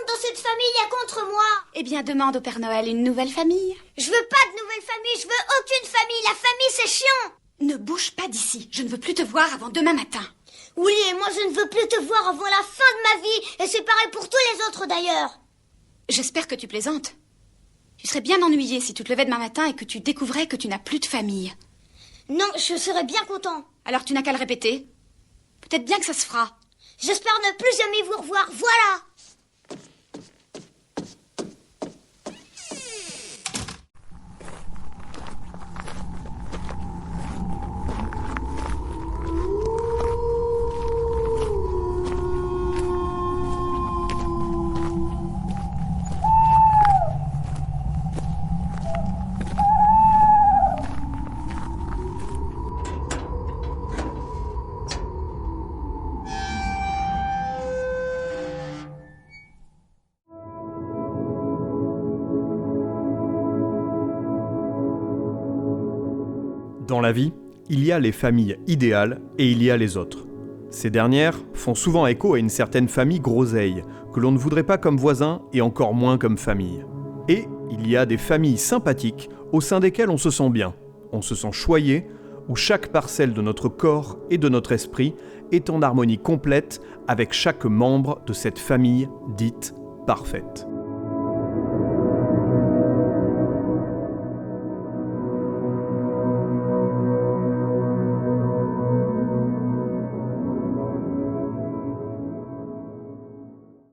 monde dans cette famille, il y a contre moi. Eh bien, demande au Père Noël une nouvelle famille. Je veux pas de nouvelle famille, je veux aucune famille. La famille, c'est chiant. Ne bouge pas d'ici. Je ne veux plus te voir avant demain matin. Oui, et moi je ne veux plus te voir avant la fin de ma vie. Et c'est pareil pour tous les autres d'ailleurs. J'espère que tu plaisantes. Tu serais bien ennuyé si tu te levais demain matin et que tu découvrais que tu n'as plus de famille. Non, je serais bien content. Alors tu n'as qu'à le répéter. Peut-être bien que ça se fera. J'espère ne plus jamais vous revoir, voilà. Dans la vie, il y a les familles idéales et il y a les autres. Ces dernières font souvent écho à une certaine famille groseille, que l'on ne voudrait pas comme voisin et encore moins comme famille. Et il y a des familles sympathiques au sein desquelles on se sent bien, on se sent choyé, où chaque parcelle de notre corps et de notre esprit est en harmonie complète avec chaque membre de cette famille dite parfaite.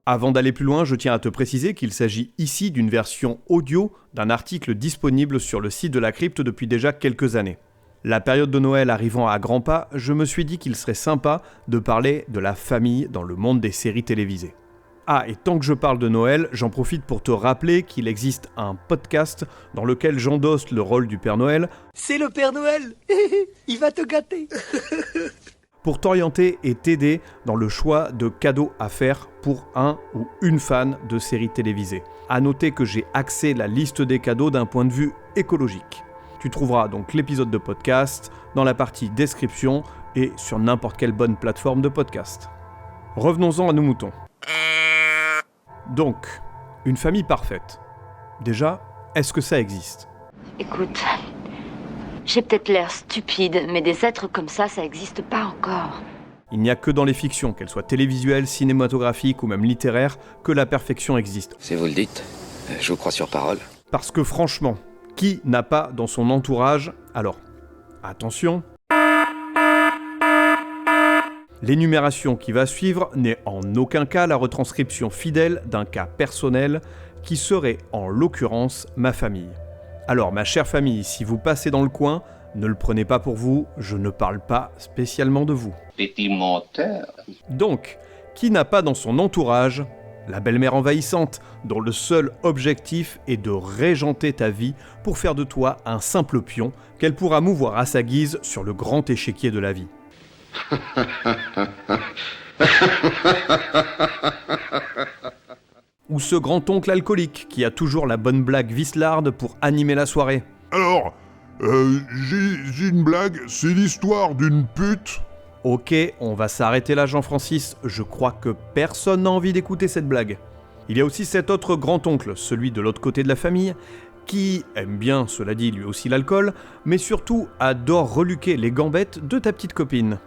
Avant d'aller plus loin, je tiens à te préciser qu'il s'agit ici d'une version audio d'un article disponible sur le site de la crypte depuis déjà quelques années. La période de Noël arrivant à grands pas, je me suis dit qu'il serait sympa de parler de la famille dans le monde des séries télévisées. Ah, et tant que je parle de Noël, j'en profite pour te rappeler qu'il existe un podcast dans lequel j'endosse le rôle du Père Noël. C'est le Père Noël. Il va te gâter. Pour t'orienter et t'aider dans le choix de cadeaux à faire pour un ou une fan de séries télévisées. À noter que j'ai axé la liste des cadeaux d'un point de vue écologique. Tu trouveras donc l'épisode de podcast dans la partie description et sur n'importe quelle bonne plateforme de podcast. Revenons-en à nos moutons. Donc, une famille parfaite. Déjà, est-ce que ça existe ? Écoute, j'ai peut-être l'air stupide, mais des êtres comme ça n'existe pas encore. Il n'y a que dans les fictions, qu'elles soient télévisuelles, cinématographiques ou même littéraires, que la perfection existe. Si vous le dites, je vous crois sur parole. Parce que franchement, qui n'a pas dans son entourage... Alors, attention... L'énumération qui va suivre n'est en aucun cas la retranscription fidèle d'un cas personnel qui serait en l'occurrence ma famille. Alors ma chère famille, si vous passez dans le coin, ne le prenez pas pour vous, je ne parle pas spécialement de vous. Petit menteur. Donc, qui n'a pas dans son entourage la belle-mère envahissante, dont le seul objectif est de régenter ta vie pour faire de toi un simple pion qu'elle pourra mouvoir à sa guise sur le grand échiquier de la vie. Ou ce grand-oncle alcoolique qui a toujours la bonne blague vislarde pour animer la soirée. Alors, j'ai une blague, c'est l'histoire d'une pute. Ok, on va s'arrêter là Jean-Francis, je crois que personne n'a envie d'écouter cette blague. Il y a aussi cet autre grand-oncle, celui de l'autre côté de la famille, qui aime bien, cela dit, lui aussi l'alcool, mais surtout adore reluquer les gambettes de ta petite copine.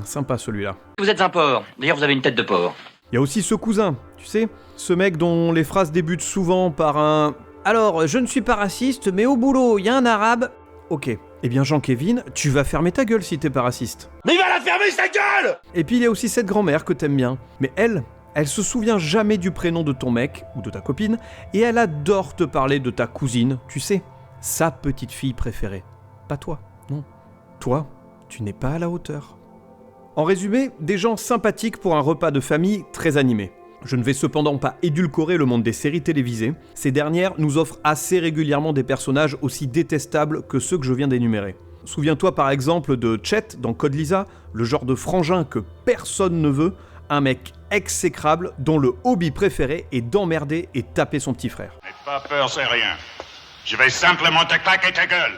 Sympa celui-là. Vous êtes un porc. D'ailleurs, vous avez une tête de porc. Il y a aussi ce cousin, tu sais, ce mec dont les phrases débutent souvent par un « Alors, je ne suis pas raciste, mais au boulot, il y a un arabe... » Ok, eh bien Jean-Kévin, tu vas fermer ta gueule si t'es pas raciste. Mais il va la fermer sa gueule! Et puis il y a aussi cette grand-mère que t'aimes bien, mais elle se souvient jamais du prénom de ton mec ou de ta copine, et elle adore te parler de ta cousine, tu sais, sa petite fille préférée. Pas toi, non. Toi, tu n'es pas à la hauteur. En résumé, des gens sympathiques pour un repas de famille très animé. Je ne vais cependant pas édulcorer le monde des séries télévisées. Ces dernières nous offrent assez régulièrement des personnages aussi détestables que ceux que je viens d'énumérer. Souviens-toi par exemple de Chet dans Code Lysa, le genre de frangin que personne ne veut, un mec exécrable dont le hobby préféré est d'emmerder et taper son petit frère. N'aie pas peur, c'est rien. Je vais simplement te claquer ta gueule.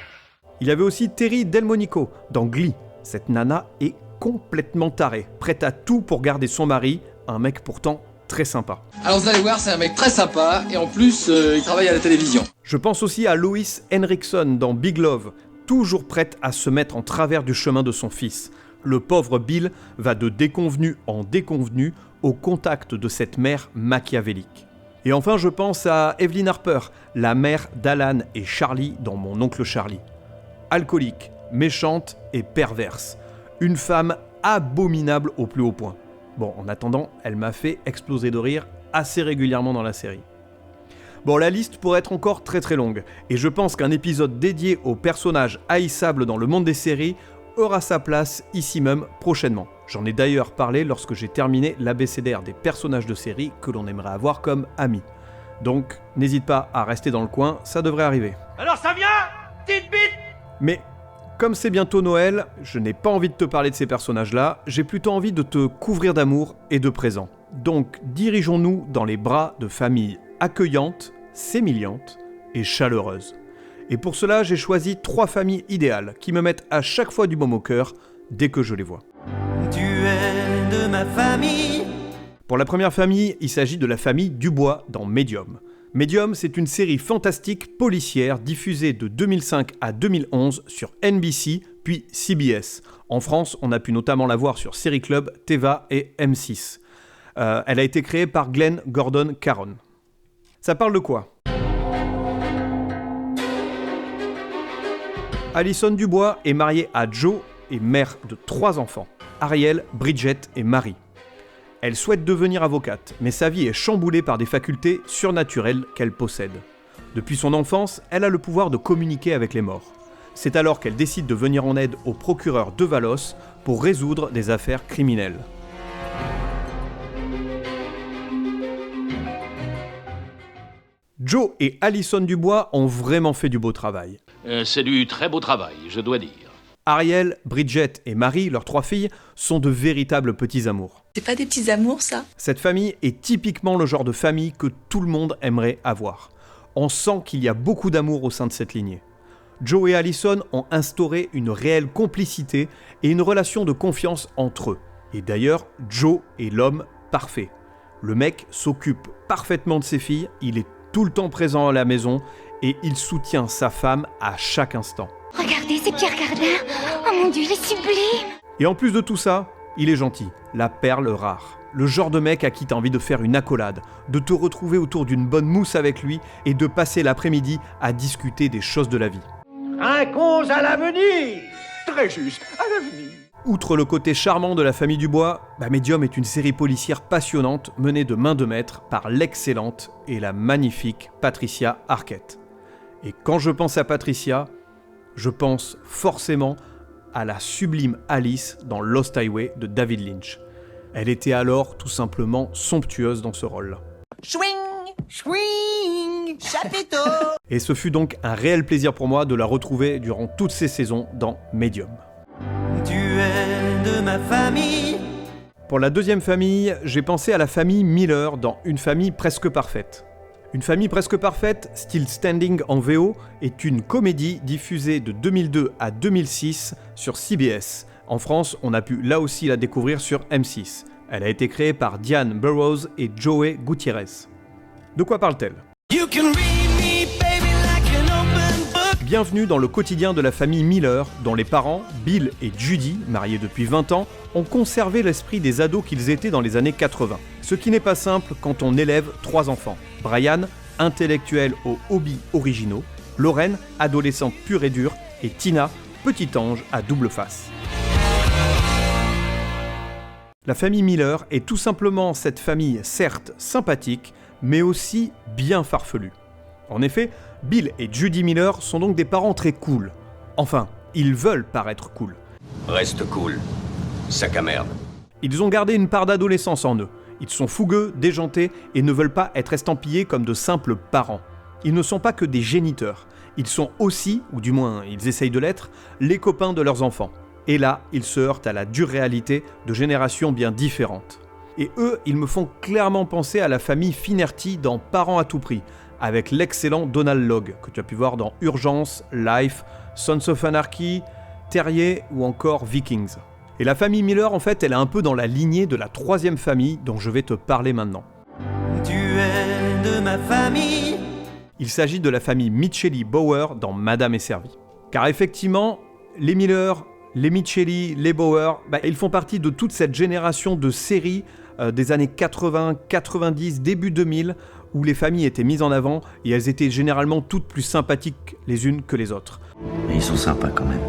Il y avait aussi Terry Delmonico dans Glee. Cette nana est complètement tarée, prête à tout pour garder son mari, un mec pourtant très sympa. Alors vous allez voir, c'est un mec très sympa, et en plus, il travaille à la télévision. Je pense aussi à Lois Henriksen dans Big Love, toujours prête à se mettre en travers du chemin de son fils. Le pauvre Bill va de déconvenu en déconvenu au contact de cette mère machiavélique. Et enfin, je pense à Evelyn Harper, la mère d'Alan et Charlie dans Mon oncle Charlie. Alcoolique, méchante et perverse. Une femme abominable au plus haut point. Bon, en attendant, elle m'a fait exploser de rire assez régulièrement dans la série. Bon, la liste pourrait être encore très très longue, et je pense qu'un épisode dédié aux personnages haïssables dans le monde des séries aura sa place ici même prochainement. J'en ai d'ailleurs parlé lorsque j'ai terminé l'abécédaire des personnages de séries que l'on aimerait avoir comme amis. Donc, n'hésite pas à rester dans le coin, ça devrait arriver. Alors ça vient, petite bite. Mais, comme c'est bientôt Noël, je n'ai pas envie de te parler de ces personnages-là, j'ai plutôt envie de te couvrir d'amour et de présents. Donc, dirigeons-nous dans les bras de familles accueillantes, sémillantes et chaleureuses. Et pour cela, j'ai choisi 3 familles idéales qui me mettent à chaque fois du baume au cœur dès que je les vois. Tu es de ma famille. Pour la première famille, il s'agit de la famille Dubois dans Medium. Medium, c'est une série fantastique policière diffusée de 2005 à 2011 sur NBC puis CBS. En France, on a pu notamment la voir sur Série Club, Teva et M6. Elle a été créée par Glenn Gordon Caron. Ça parle de quoi ? Alison Dubois est mariée à Joe et mère de 3 enfants, Ariel, Bridget et Marie. Elle souhaite devenir avocate, mais sa vie est chamboulée par des facultés surnaturelles qu'elle possède. Depuis son enfance, elle a le pouvoir de communiquer avec les morts. C'est alors qu'elle décide de venir en aide au procureur de Valos pour résoudre des affaires criminelles. Joe et Alison Dubois ont vraiment fait du beau travail. C'est du très beau travail, je dois dire. Ariel, Bridget et Marie, leurs 3 filles, sont de véritables petits amours. C'est pas des petits amours, ça ? Cette famille est typiquement le genre de famille que tout le monde aimerait avoir. On sent qu'il y a beaucoup d'amour au sein de cette lignée. Joe et Alison ont instauré une réelle complicité et une relation de confiance entre eux. Et d'ailleurs, Joe est l'homme parfait. Le mec s'occupe parfaitement de ses filles, il est tout le temps présent à la maison et il soutient sa femme à chaque instant. Regardez, c'est Pierre Cardin. Oh mon Dieu, il est sublime. Et en plus de tout ça, il est gentil, la perle rare. Le genre de mec à qui t'as envie de faire une accolade, de te retrouver autour d'une bonne mousse avec lui et de passer l'après-midi à discuter des choses de la vie. Un conge à l'avenir. Très juste, à l'avenir. Outre le côté charmant de la famille Dubois, Medium est une série policière passionnante menée de main de maître par l'excellente et la magnifique Patricia Arquette. Et quand je pense à Patricia, je pense forcément à la sublime Alice dans Lost Highway de David Lynch. Elle était alors tout simplement somptueuse dans ce rôle. Swing, swing, chapiteau. Et ce fut donc un réel plaisir pour moi de la retrouver durant toutes ces saisons dans Medium. Tu es de ma famille. Pour la deuxième famille, j'ai pensé à la famille Miller dans Une famille presque parfaite. Une famille presque parfaite, Still Standing en VO, est une comédie diffusée de 2002 à 2006 sur CBS. En France, on a pu là aussi la découvrir sur M6. Elle a été créée par Diane Burrows et Joey Gutiérrez. De quoi parle-t-elle ? Bienvenue dans le quotidien de la famille Miller, dont les parents, Bill et Judy, mariés depuis 20 ans, ont conservé l'esprit des ados qu'ils étaient dans les années 80. Ce qui n'est pas simple quand on élève 3 enfants. Brian, intellectuel aux hobbies originaux, Lorraine, adolescente pure et dure, et Tina, petit ange à double face. La famille Miller est tout simplement cette famille certes sympathique, mais aussi bien farfelue. En effet, Bill et Judy Miller sont donc des parents très cool. Enfin, ils veulent paraître cool. Reste cool, sac à merde. Ils ont gardé une part d'adolescence en eux. Ils sont fougueux, déjantés et ne veulent pas être estampillés comme de simples parents. Ils ne sont pas que des géniteurs. Ils sont aussi, ou du moins ils essayent de l'être, les copains de leurs enfants. Et là, ils se heurtent à la dure réalité de générations bien différentes. Et eux, ils me font clairement penser à la famille Finnerty dans Parents à tout prix, avec l'excellent Donald Logue, que tu as pu voir dans Urgence, Life, Sons of Anarchy, Terrier ou encore Vikings. Et la famille Miller, en fait, elle est un peu dans la lignée de la troisième famille dont je vais te parler maintenant. Tu es de ma famille. Il s'agit de la famille Micheli Bauer dans Madame est servie. Car effectivement, les Miller, les Micheli, les Bauer, ils font partie de toute cette génération de séries des années 80, 90, début 2000, où les familles étaient mises en avant et elles étaient généralement toutes plus sympathiques les unes que les autres. Mais ils sont sympas quand même.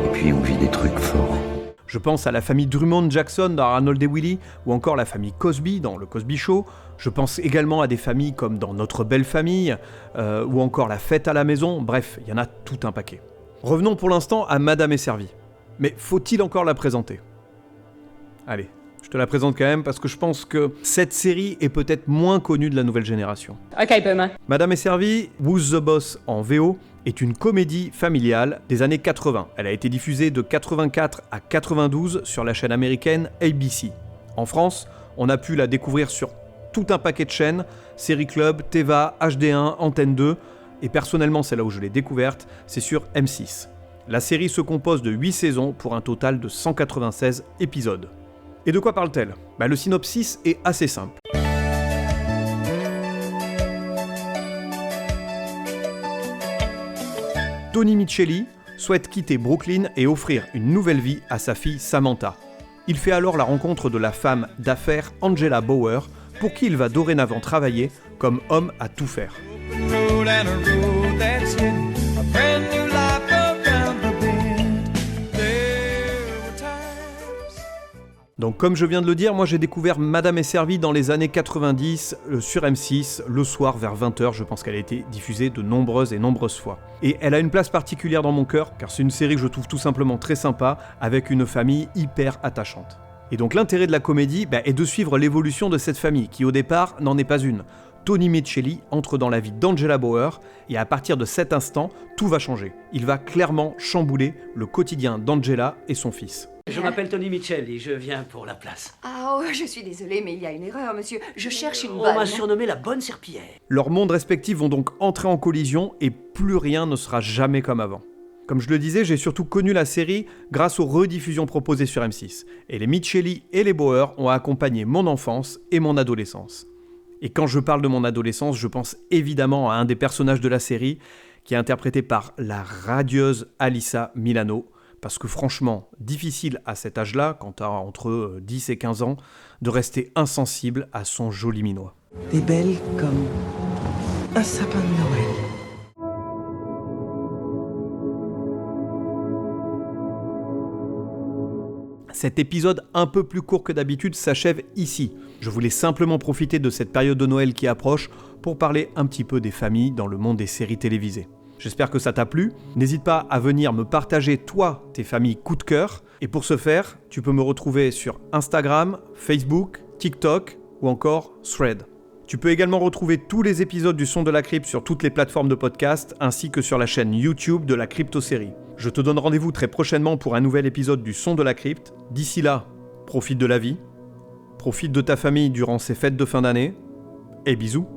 Et puis on vit des trucs forts. Je pense à la famille Drummond-Jackson dans Arnold et Willy, ou encore la famille Cosby dans Le Cosby Show. Je pense également à des familles comme dans Notre Belle Famille, ou encore La Fête à la Maison. Bref, il y en a tout un paquet. Revenons pour l'instant à Madame est servie. Mais faut-il encore la présenter ? Allez, je te la présente quand même parce que je pense que cette série est peut-être moins connue de la nouvelle génération. Ok, Boomer. Madame est servie, Who's the Boss en VO, est une comédie familiale des années 80. Elle a été diffusée de 84 à 92 sur la chaîne américaine ABC. En France, on a pu la découvrir sur tout un paquet de chaînes, Série Club, Teva, HD1, Antenne 2, et personnellement c'est là où je l'ai découverte, c'est sur M6. La série se compose de 8 saisons pour un total de 196 épisodes. Et de quoi parle-t-elle ? Le synopsis est assez simple. Tony Micheli souhaite quitter Brooklyn et offrir une nouvelle vie à sa fille Samantha. Il fait alors la rencontre de la femme d'affaires Angela Bauer, pour qui il va dorénavant travailler comme homme à tout faire. Donc comme je viens de le dire, moi j'ai découvert Madame est servie dans les années 90 sur M6, le soir vers 20h, je pense qu'elle a été diffusée de nombreuses et nombreuses fois. Et elle a une place particulière dans mon cœur, car c'est une série que je trouve tout simplement très sympa, avec une famille hyper attachante. Et donc l'intérêt de la comédie est de suivre l'évolution de cette famille, qui au départ n'en est pas une. Tony Micheli entre dans la vie d'Angela Bauer, et à partir de cet instant, tout va changer. Il va clairement chambouler le quotidien d'Angela et son fils. Je m'appelle Tony Micheli, je viens pour la place. Ah, je suis désolée, mais il y a une erreur, monsieur. Je cherche une bonne. On m'a surnommé la bonne serpillière. Leurs mondes respectifs vont donc entrer en collision et plus rien ne sera jamais comme avant. Comme je le disais, j'ai surtout connu la série grâce aux rediffusions proposées sur M6. Et les Micheli et les Bauer ont accompagné mon enfance et mon adolescence. Et quand je parle de mon adolescence, je pense évidemment à un des personnages de la série qui est interprété par la radieuse Alyssa Milano. Parce que franchement, difficile à cet âge-là, quand t'as entre 10 et 15 ans, de rester insensible à son joli minois. T'es belle comme un sapin de Noël. Cet épisode un peu plus court que d'habitude s'achève ici. Je voulais simplement profiter de cette période de Noël qui approche pour parler un petit peu des familles dans le monde des séries télévisées. J'espère que ça t'a plu. N'hésite pas à venir me partager, toi, tes familles coup de cœur. Et pour ce faire, tu peux me retrouver sur Instagram, Facebook, TikTok ou encore Thread. Tu peux également retrouver tous les épisodes du Son de la Crypte sur toutes les plateformes de podcast, ainsi que sur la chaîne YouTube de la Crypto-série. Je te donne rendez-vous très prochainement pour un nouvel épisode du Son de la Crypte. D'ici là, profite de la vie, profite de ta famille durant ces fêtes de fin d'année, et bisous.